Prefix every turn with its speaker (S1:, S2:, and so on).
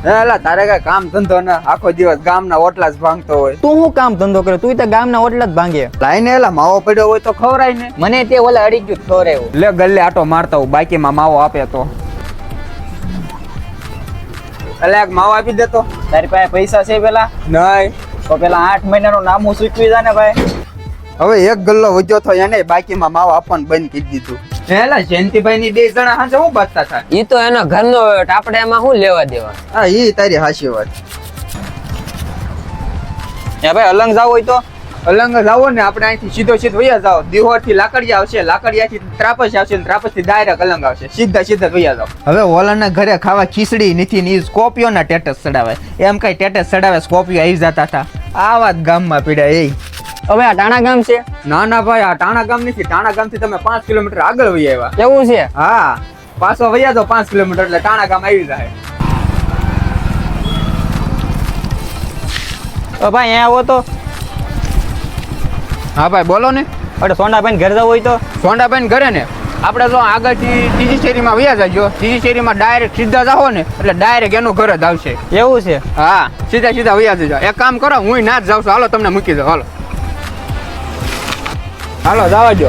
S1: એલા તારે કઈ કામ ધંધો ને આખો દિવસ ગામના ઓટલા જ ભાંગતો હોય.
S2: તું શું કામ ધંધો કરે? તું તો ગામના ઓટલા જ ભાંગે.
S1: લાઈને એલા માવો પડ્યો હોય તો ખવરાય ને.
S2: મને તે ઓલા અડી ગયું ખવરાયું.
S1: લે ગલ્લે આટો મારતા હું બાકીમાં માવો આપે તો. એલા એક માવો આપી દેતો.
S2: તારી પાસે પૈસા છે પેલા?
S1: નહીં.
S2: તો પેલા 8 મહિનાનું નામું સૂચવી જા ને ભાઈ.
S1: હવે એક ગલ્લો વધ્યો તો એને બાકીમાં માવો આપવાનું બંધ કરી દીધું. એલા જયંતિભાઈ ની 2 જણા હાજે હું બચતા થાય.
S3: ઈ તો એનો ઘરનો વેટ, આપણે એમાં શું લેવા દેવા?
S1: હા ઈ તારી હાચી વાત.
S2: એ ભાઈ અલંગ જાવ હોય તો
S1: અલંગ જાવો ને આપણે અહીંથી સીધો વયા જાવ. દિહોર થી લાકડિયા આવશે, લાકડિયાથી ત્રાપસ આવશે, ત્રાપસ થી ડાયરેક્ટ અલંગ આવશે. સીધા વયા જાવ. હવે ઓલાના ઘરે ખાવા ખીચડી નથી ને સ્કોપિયો ના ટેટસ ચડાવે. એમ કઈ ટેટસ ચડાવે સ્કોપિયો આવી જતા હતા. આ વાત ગામમાં પીડા એ.
S2: હવે આ ટાણા ગામ છે?
S1: ના ના ભાઈ આ ટાણા ગામ નથી. ટાણા ગામ થી તમે 5 કિલોમીટર આગળ વહી આવ્યા.
S2: કેવું છે?
S1: હા પાછો વયા જાવ 5 કિલોમીટર એટલે ટાણા ગામ આવી જાય.
S2: તો ભાઈ અહીંયા આવો તો.
S1: હા ભાઈ બોલો ને.
S2: અરે સોંડાભાઈ ઘર જવું હોય તો?
S1: સોંડાભાઈ ઘરે ને આપણે જો આગળથી ત્રીજી શેરીમાં વયા જાજો. ત્રીજી શેરીમાં ડાયરેક્ટ સીધા જાઓ ને એટલે ડાયરેક્ટ એનું ઘર જ આવશે.
S2: એવું છે?
S1: હા સીધા વયા જજો. એક કામ કરો હું ના જ જાઉં છું. હાલો તમને મૂકી દો. હાલો જવા દો.